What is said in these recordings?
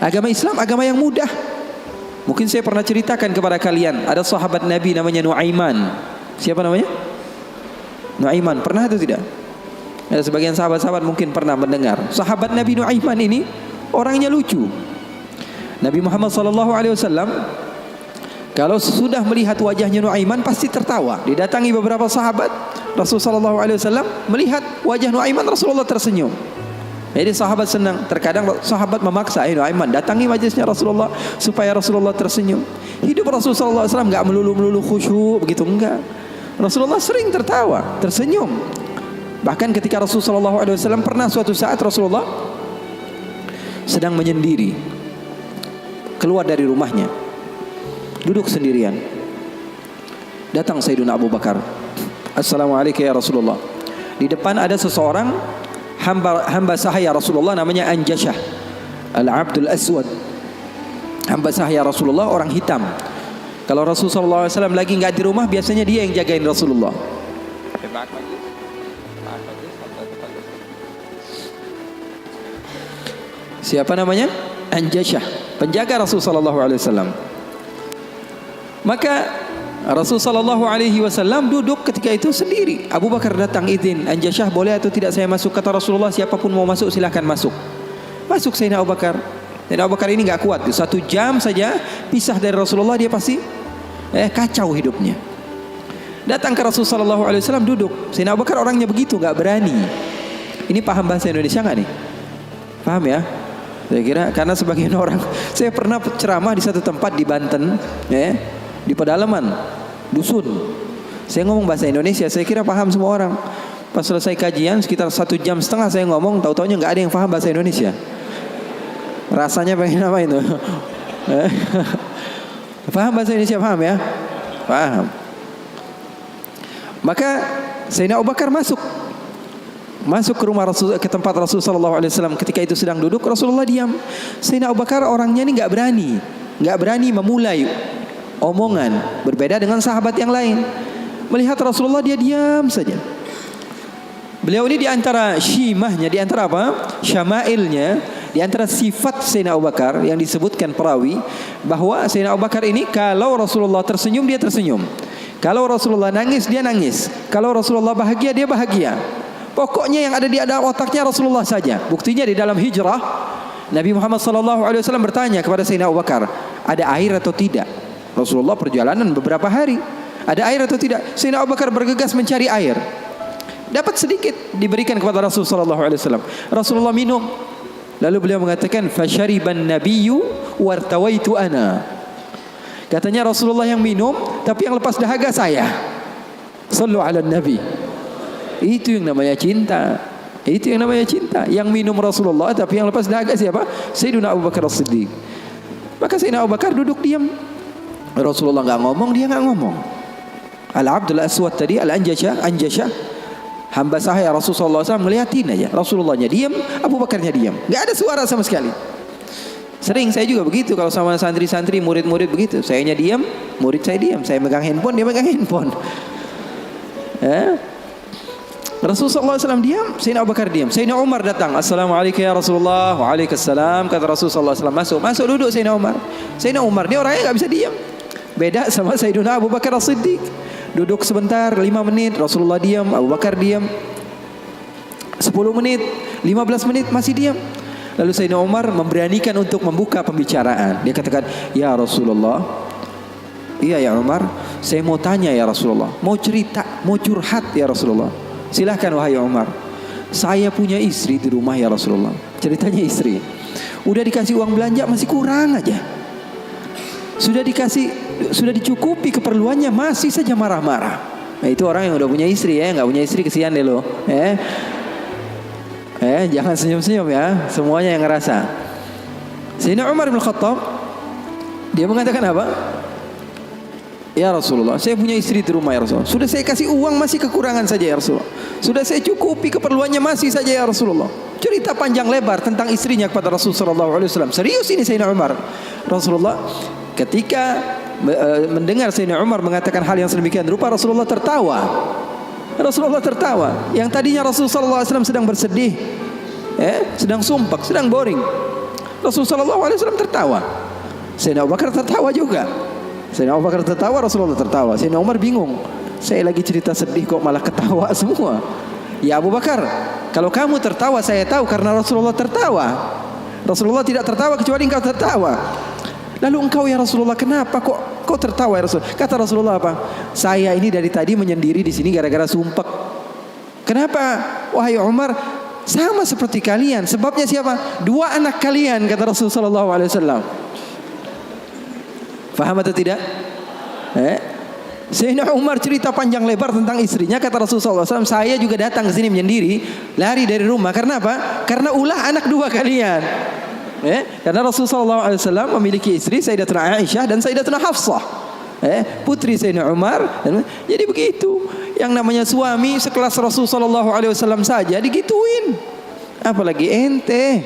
Agama Islam agama yang mudah. Mungkin saya pernah ceritakan kepada kalian, ada sahabat Nabi namanya Nuaiman. Siapa namanya? Nuaiman. Pernah atau tidak? Ada sebagian sahabat-sahabat mungkin pernah mendengar. Sahabat Nabi Nuaiman ini orangnya lucu. Nabi Muhammad SAW kalau sudah melihat wajahnya Nuaiman pasti tertawa. Didatangi beberapa sahabat, Rasulullah SAW melihat wajah Nuaiman, Rasulullah tersenyum. Jadi sahabat senang. Terkadang sahabat memaksa, Nuaiman datangi majlisnya Rasulullah supaya Rasulullah tersenyum. Hidup Rasulullah SAW enggak melulu khusyuk begitu, enggak. Rasulullah sering tertawa, tersenyum. Bahkan ketika Rasulullah SAW pernah suatu saat Rasulullah sedang menyendiri, keluar dari rumahnya, duduk sendirian. Datang Sayyidina Abu Bakar. Assalamualaikum ya Rasulullah. Di depan ada seseorang hamba sahaya Rasulullah namanya Anjashah Al-Abdul Aswad. Hamba sahaya Rasulullah, orang hitam. Kalau Rasulullah SAW lagi nggak di rumah, biasanya dia yang jagain Rasulullah. Siapa namanya? Anjashah, penjaga Rasulullah SAW. Maka Rasulullah SAW duduk ketika itu sendiri. Abu Bakar datang, izin, Anjashah boleh atau tidak saya masuk? Kata Rasulullah, siapapun mau masuk silahkan masuk. Masuk Sayyidina Abu Bakar. Sayyidina Abu Bakar ini gak kuat, 1 jam saja pisah dari Rasulullah dia pasti kacau hidupnya. Datang ke Rasulullah SAW duduk. Sayyidina Abu Bakar orangnya begitu, gak berani. Ini paham bahasa Indonesia gak nih? Paham ya? Saya kira karena sebagian orang, saya pernah ceramah di satu tempat di Banten, di pedalaman dusun. Saya ngomong bahasa Indonesia, saya kira paham semua orang. Pas selesai kajian sekitar 1,5 jam saya ngomong, tahu-taunya nggak ada yang paham bahasa Indonesia. Rasanya pengen apa itu? Paham bahasa Indonesia, paham ya? Paham. Maka Sayyidina Abu Bakar masuk ke rumah Rasul, ke tempat Rasulullah SAW. Ketika itu sedang duduk, Rasulullah diam. Sayyidina Abu Bakar orangnya ini nggak berani memulai omongan, berbeda dengan sahabat yang lain. Melihat Rasulullah dia diam saja. Beliau ini di antara syimahnya, di antara apa? Syama'ilnya, di antara sifat Sayyidina Abu Bakar yang disebutkan perawi bahwa Sayyidina Abu Bakar ini kalau Rasulullah tersenyum dia tersenyum. Kalau Rasulullah nangis dia nangis. Kalau Rasulullah bahagia dia bahagia. Pokoknya yang ada di dalam otaknya Rasulullah saja. Buktinya di dalam hijrah Nabi Muhammad SAW bertanya kepada Sayyidina Abu Bakar, ada air atau tidak? Rasulullah perjalanan beberapa hari, ada air atau tidak? Sayyidina Abu Bakar bergegas mencari air. Dapat sedikit, diberikan kepada Rasulullah SAW. Rasulullah minum. Lalu beliau mengatakan, "Fasyariban nabiyyu wartawaitu ana." Katanya Rasulullah yang minum, tapi yang lepas dahaga saya. Sallu ala nabi. Itu yang namanya cinta. Itu yang namanya cinta. Yang minum Rasulullah, tapi yang lepas dahaga siapa? Sayyidina Abu Bakar As-Siddiq. Maka Sayyidina Abu Bakar duduk diam. Rasulullah nggak ngomong, dia nggak ngomong. Al-Abdul Aswad tadi, Anjashah, hamba sahaya Rasulullah SAW, ngeliatin aja. Rasulullahnya diam, Abu Bakarnya diam. Nggak ada suara sama sekali. Sering saya juga begitu kalau sama santri-santri, murid-murid begitu. Sayanya diam, murid saya diam. Saya megang handphone, dia megang handphone. Rasulullah SAW diam, Sayyidina Abu Bakar diam. Sayyidina Umar datang, Assalamualaikum ya Rasulullah. Waalaikumsalam. Kata Rasulullah SAW, masuk duduk Sayyidina Umar. Sayyidina Umar dia orangnya nggak bisa diam. Beda sama Sayyidina Abu Bakar As-Siddiq. Duduk sebentar, 5 menit, Rasulullah diam, Abu Bakar diam. 10 menit, 15 menit masih diam. Lalu Sayyidina Umar memberanikan untuk membuka pembicaraan. Dia katakan, ya Rasulullah, iya ya Umar, saya mau tanya ya Rasulullah, mau cerita, mau curhat ya Rasulullah. Silahkan wahai Umar. Saya punya istri di rumah ya Rasulullah. Ceritanya istri, udah dikasih uang belanja masih kurang aja. Sudah dicukupi keperluannya masih saja marah-marah. Nah, itu orang yang udah punya istri ya, nggak punya istri kesian deh lo. Jangan senyum-senyum ya, semuanya yang ngerasa. Sayyidina Umar bin Khattab dia mengatakan apa? Ya Rasulullah, saya punya istri di rumah ya Rasulullah. Sudah saya kasih uang masih kekurangan saja ya Rasulullah. Sudah saya cukupi keperluannya masih saja ya Rasulullah. Cerita panjang lebar tentang istrinya kepada Rasulullah SAW. Serius ini Sayyidina Umar. Rasulullah ketika mendengar Sayyidina Umar mengatakan hal yang sedemikian rupa, Rasulullah tertawa. Yang tadinya Rasulullah SAW sedang bersedih, sedang sumpah, sedang boring. Rasulullah SAW tertawa. Sayyidina Abu Bakar tertawa juga. Sayyidina Abu Bakar tertawa, Rasulullah tertawa. Sayyidina Umar bingung. Saya lagi cerita sedih kok malah ketawa semua. Ya Abu Bakar, kalau kamu tertawa saya tahu karena Rasulullah tertawa. Rasulullah tidak tertawa kecuali engkau tertawa. Lalu engkau ya Rasulullah, kenapa kok tertawa ya Rasul? Kata Rasulullah apa? Saya ini dari tadi menyendiri di sini gara-gara sumpek. Kenapa? Wahai Umar, sama seperti kalian. Sebabnya siapa? 2 anak kalian, kata Rasulullah SAW. Faham atau tidak? Sayyidina Umar cerita panjang lebar tentang istrinya. Kata Rasulullah SAW, saya juga datang ke sini menyendiri, lari dari rumah. Karena apa? Karena ulah anak 2 kalian. Karena Rasulullah SAW memiliki istri Sayyidatuna Aisyah dan Sayyidatuna Hafsah, putri Sayyidina Umar. Jadi begitu. Yang namanya suami sekelas Rasulullah SAW saja digituin, apalagi ente.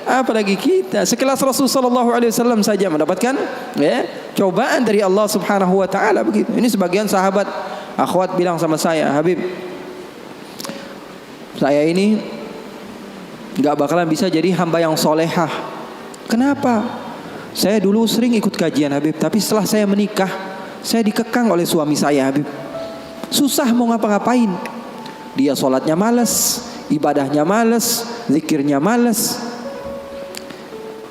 apalagi kita sekelas Rasulullah SAW saja mendapatkan cobaan dari Allah Subhanahu wa taala begitu. Ini sebagian sahabat akhwat bilang sama saya, Habib, saya ini gak bakalan bisa jadi hamba yang solehah. Kenapa? Saya dulu sering ikut kajian Habib, tapi setelah saya menikah, saya dikekang oleh suami saya Habib. Susah mau ngapa-ngapain. Dia sholatnya malas, ibadahnya malas, zikirnya malas.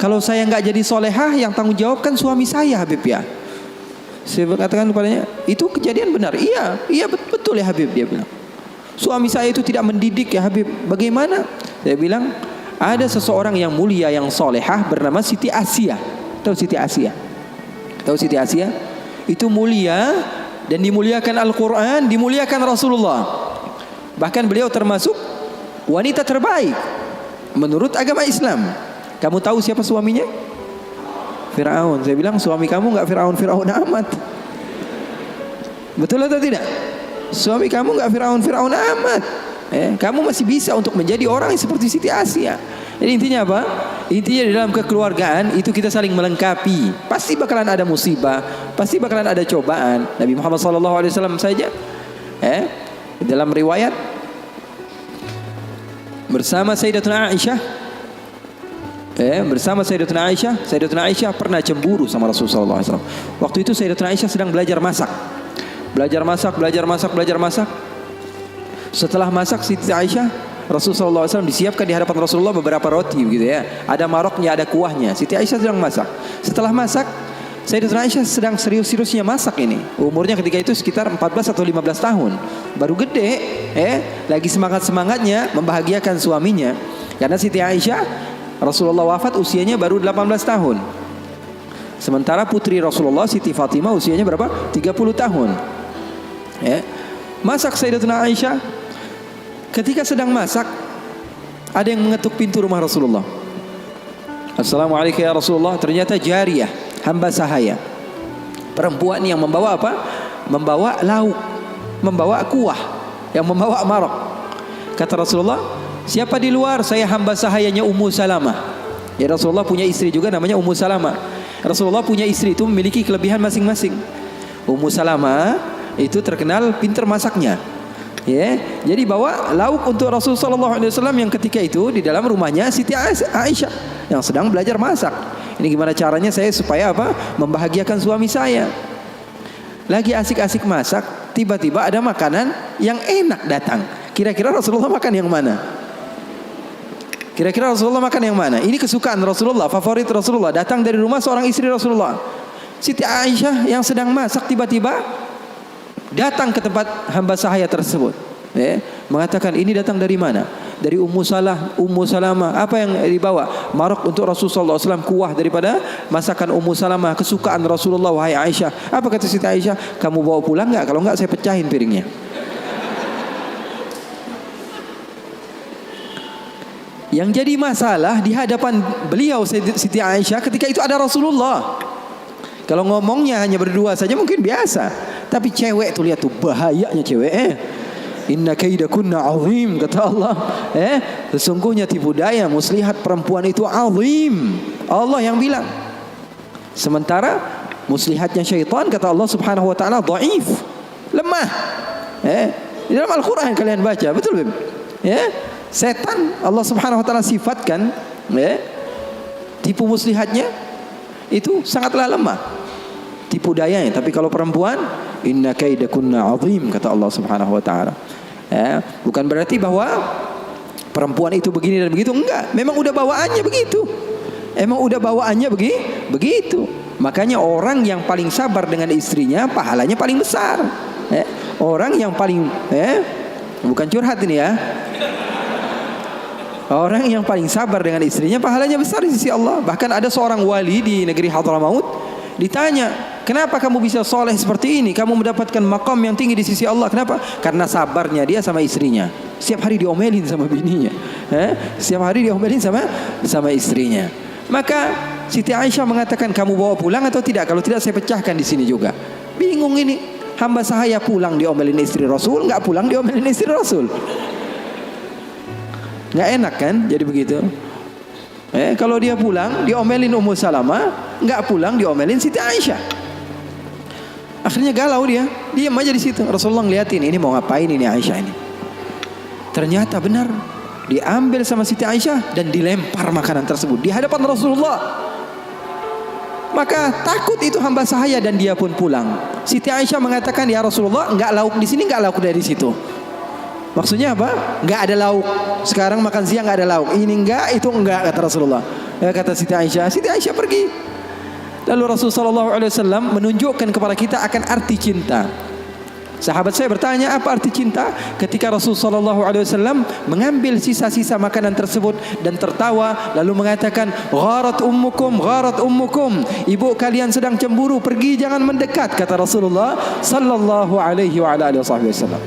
Kalau saya gak jadi solehah, yang tanggung jawab kan suami saya Habib ya. Saya katakan kepadanya, itu kejadian benar. Iya betul ya Habib, dia bilang. Suami saya itu tidak mendidik ya Habib. Bagaimana? Saya bilang, ada seseorang yang mulia yang solehah bernama Siti Asia. Tahu Siti Asia? Tahu Siti Asia? Itu mulia dan dimuliakan Al-Quran, dimuliakan Rasulullah. Bahkan beliau termasuk wanita terbaik menurut agama Islam. Kamu tahu siapa suaminya? Fir'aun. Saya bilang, suami kamu gak Fir'aun amat. Betul atau tidak? Suami kamu gak Fir'aun amat. Kamu masih bisa untuk menjadi orang seperti Siti Asia. Jadi intinya apa? Intinya di dalam kekeluargaan itu kita saling melengkapi. Pasti bakalan ada musibah, pasti bakalan ada cobaan. Nabi Muhammad SAW saja dalam riwayat bersama Sayyidatuna Aisyah, Sayyidatuna Aisyah pernah cemburu sama Rasulullah SAW. Waktu itu Sayyidatuna Aisyah sedang belajar masak. Setelah masak Siti Aisyah, Rasulullah SAW disiapkan di hadapan Rasulullah beberapa roti begitu ya. Ada maroknya, ada kuahnya. Siti Aisyah sedang masak. Setelah masak, Sayyidatuna Aisyah sedang serius-seriusnya masak ini. Umurnya ketika itu sekitar 14 atau 15 tahun. Baru gede, lagi semangat-semangatnya membahagiakan suaminya. Karena Siti Aisyah, Rasulullah wafat usianya baru 18 tahun. Sementara putri Rasulullah Siti Fatimah usianya berapa? 30 tahun. Masak Sayyidatuna Aisyah. Ketika sedang masak, ada yang mengetuk pintu rumah Rasulullah. Assalamualaikum ya Rasulullah. Ternyata jariyah, hamba sahaya, perempuan yang membawa apa? Membawa lauk, membawa kuah, yang membawa marok. Kata Rasulullah, siapa di luar? Saya hamba sahayanya Ummu Salamah. Ya, Rasulullah punya istri juga namanya Ummu Salamah. Rasulullah punya istri itu memiliki kelebihan masing-masing. Ummu Salamah itu terkenal pintar masaknya. Jadi bawa lauk untuk Rasulullah SAW yang ketika itu di dalam rumahnya Siti Aisyah yang sedang belajar masak. Ini gimana caranya saya supaya apa? Membahagiakan suami saya. Lagi asik-asik masak, tiba-tiba ada makanan yang enak datang. Kira-kira Rasulullah makan yang mana? Kira-kira Rasulullah makan yang mana? Ini kesukaan Rasulullah, favorit Rasulullah. Datang dari rumah seorang istri Rasulullah. Siti Aisyah yang sedang masak tiba-tiba datang ke tempat hamba sahaya tersebut, mengatakan, ini datang dari mana? Dari Ummu Salamah. Apa yang dibawa? Marok untuk Rasulullah SAW, kuah daripada masakan Ummu Salamah, kesukaan Rasulullah. Wahai Aisyah, apa kata Siti Aisyah? Kamu bawa pulang nggak? Kalau nggak saya pecahin piringnya. Yang jadi masalah di hadapan beliau Siti Aisyah ketika itu ada Rasulullah. Kalau ngomongnya hanya berdua saja mungkin biasa, tapi cewek tuh lihat tuh bahayanya cewek. Inna kaidakunna azim, kata Allah. Sesungguhnya tipu daya muslihat perempuan itu azim. Allah yang bilang. Sementara muslihatnya syaitan kata Allah Subhanahu wa taala dhaif, lemah. Di dalam Al-Qur'an kalian baca, betul belum? Setan Allah Subhanahu wa taala sifatkan tipu muslihatnya itu sangatlah lemah, tipu dayanya. Tapi kalau perempuan, inna kaidakunna azim, kata Allah Subhanahu wa taala. Bukan berarti bahwa perempuan itu begini dan begitu, enggak. Memang udah bawaannya begitu. Begitu. Makanya orang yang paling sabar dengan istrinya pahalanya paling besar. Orang yang paling bukan curhat ini ya. Orang yang paling sabar dengan istrinya pahalanya besar di sisi Allah. Bahkan ada seorang wali di negeri Hadramaut ditanya, kenapa kamu bisa soleh seperti ini? Kamu mendapatkan maqam yang tinggi di sisi Allah. Kenapa? Karena sabarnya dia sama istrinya. Setiap hari diomelin sama bininya, setiap hari diomelin sama istrinya. Maka Siti Aisyah mengatakan, kamu bawa pulang atau tidak? Kalau tidak saya pecahkan di sini juga. Bingung ini, hamba sahaya pulang diomelin istri Rasul, nggak pulang diomelin istri Rasul. Nggak enak kan jadi begitu. Kalau dia pulang diomelin Ummu Salamah, nggak pulang diomelin Siti Aisyah. Akhirnya galau dia, diam aja di situ. Rasulullah ngeliatin, ini mau ngapain ini Aisyah ini. Ternyata benar, diambil sama Siti Aisyah dan dilempar makanan tersebut di hadapan Rasulullah. Maka takut itu hamba sahaya dan dia pun pulang. Siti Aisyah mengatakan, ya Rasulullah, nggak lauk di sini, nggak lauk dari situ. Maksudnya apa? Nggak ada lauk. Sekarang makan siang nggak ada lauk. Ini enggak, itu enggak, kata Rasulullah. Kata Siti Aisyah. Siti Aisyah pergi. Lalu Rasulullah SAW menunjukkan kepada kita akan arti cinta. Sahabat saya bertanya, apa arti cinta? Ketika Rasulullah SAW mengambil sisa-sisa makanan tersebut dan tertawa, lalu mengatakan, gharat ummukum, ibu kalian sedang cemburu, pergi jangan mendekat, kata Rasulullah Sallallahu Alaihi Wasallam.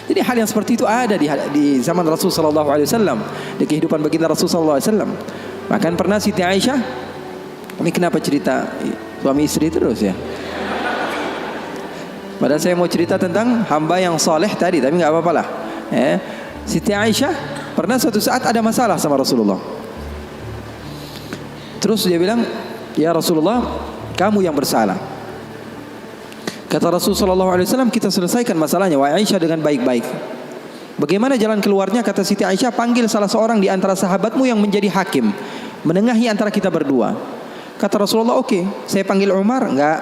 Jadi hal yang seperti itu ada di zaman Rasul sallallahu alaihi wasallam, di kehidupan baginda Rasul sallallahu alaihi wasallam. Bahkan pernah Siti Aisyah, ini kenapa cerita suami istri terus ya? Padahal saya mau cerita tentang hamba yang soleh tadi, tapi nggak apa-apa lah. Siti Aisyah pernah suatu saat ada masalah sama Rasulullah. Terus dia bilang, ya Rasulullah, kamu yang bersalah. Kata Rasulullah SAW, kita selesaikan masalahnya, wahai Aisyah, dengan baik-baik. Bagaimana jalan keluarnya? Kata Siti Aisyah, panggil salah seorang di antara sahabatmu yang menjadi hakim, menengahi antara kita berdua. Kata Rasulullah, oke. Saya panggil Umar. Enggak,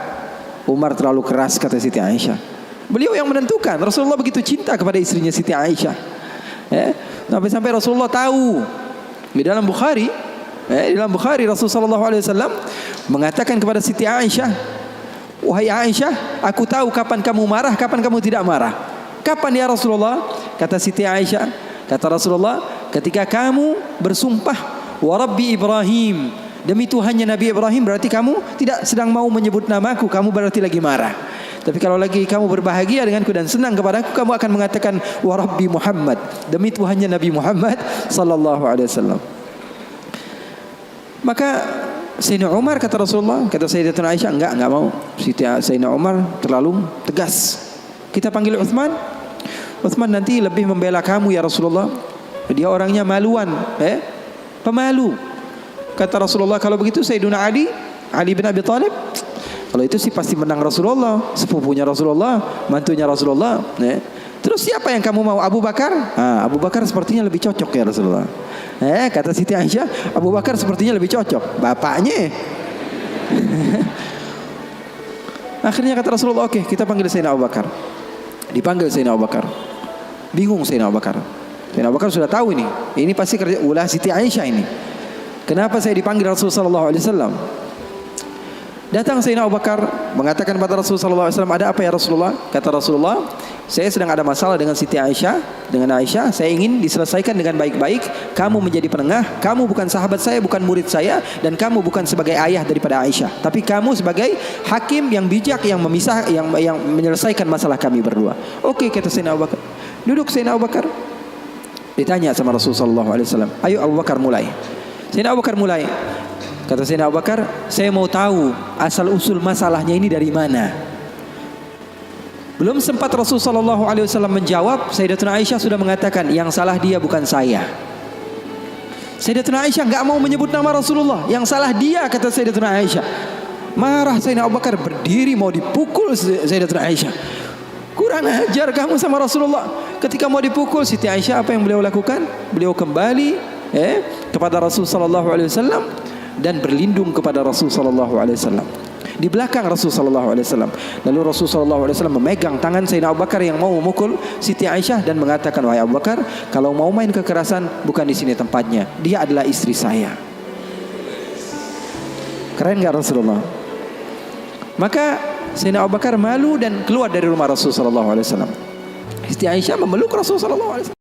Umar terlalu keras, kata Siti Aisyah. Beliau yang menentukan. Rasulullah begitu cinta kepada istrinya Siti Aisyah, sampai Rasulullah tahu. Di dalam Bukhari, Rasulullah SAW mengatakan kepada Siti Aisyah, wahai Aisyah, aku tahu kapan kamu marah, kapan kamu tidak marah. Kapan ya Rasulullah? Kata Siti Aisyah, kata Rasulullah, ketika kamu bersumpah, wa Rabbi Ibrahim, demi Tuhannya Nabi Ibrahim, berarti kamu tidak sedang mau menyebut namaku, kamu berarti lagi marah. Tapi kalau lagi kamu berbahagia denganku dan senang kepadaku, kamu akan mengatakan, wa Rabbi Muhammad, demi Tuhannya Nabi Muhammad sallallahu alaihi wasallam. Maka Sayyidina Umar, kata Rasulullah, kata Sayyidatuna Aisyah, enggak mau. Sayyidina Umar terlalu tegas. Kita panggil Uthman. Uthman nanti lebih membela kamu ya Rasulullah. Dia orangnya maluan, pemalu. Kata Rasulullah, kalau begitu Sayyidina Ali bin Abi Thalib, kalau itu sih pasti menang Rasulullah, sepupunya Rasulullah, mantunya Rasulullah. Terus siapa yang kamu mau? Abu Bakar? Abu Bakar sepertinya lebih cocok ya Rasulullah. Kata Siti Aisyah, Abu Bakar sepertinya lebih cocok, bapaknya. Akhirnya kata Rasulullah, oke, kita panggil Sayyidina Abu Bakar. Dipanggil Sayyidina Abu Bakar. Bingung Sayyidina Abu Bakar. Sayyidina Abu Bakar sudah tahu ini pasti kerja ulah Siti Aisyah ini. Kenapa saya dipanggil Rasulullah sallallahu alaihi wasallam? Datang Sayyidina Abu Bakar mengatakan kepada Rasulullah sallallahu alaihi wasallam, ada apa ya Rasulullah? Kata Rasulullah, saya sedang ada masalah dengan Siti Aisyah, dengan Aisyah. Saya ingin diselesaikan dengan baik-baik. Kamu menjadi penengah. Kamu bukan sahabat saya, bukan murid saya, dan kamu bukan sebagai ayah daripada Aisyah, tapi kamu sebagai hakim yang bijak, yang memisah, yang menyelesaikan masalah kami berdua. Oke, kata Sayyidina Abu Bakar. Duduk Sayyidina Abu Bakar. Ditanya sama Rasulullah sallallahu alaihi wasallam, ayo Abu Bakar mulai. Sayyidina Abu Bakar mulai. Kata Sayyidina Abu Bakar, saya mau tahu asal usul masalahnya ini dari mana. Belum sempat Rasulullah SAW menjawab, Sayyidatuna Aisyah sudah mengatakan, yang salah dia bukan saya. Sayyidatuna Aisyah enggak mau menyebut nama Rasulullah, yang salah dia, kata Sayyidatuna Aisyah. Marah Sayyidina Abu Bakar, berdiri mau dipukul Sayyidatuna Aisyah. Kurang ajar kamu sama Rasulullah. ketika mau dipukul Siti Aisyah, apa yang beliau lakukan? Beliau kembali kepada Rasul sallallahu alaihi wasallam dan berlindung kepada Rasul sallallahu alaihi wasallam. Di belakang Rasul sallallahu alaihi wasallam. Lalu Rasul sallallahu alaihi wasallam memegang tangan Sayyidina Abu Bakar yang mau memukul Siti Aisyah dan mengatakan, "Wahai Abu Bakar, kalau mau main kekerasan bukan di sini tempatnya. Dia adalah istri saya." Keren enggak Rasulullah? Maka Sayyidina Abu Bakar malu dan keluar dari rumah Rasul sallallahu alaihi wasallam. Siti Aisyah memeluk Rasul sallallahu alaihi wasallam.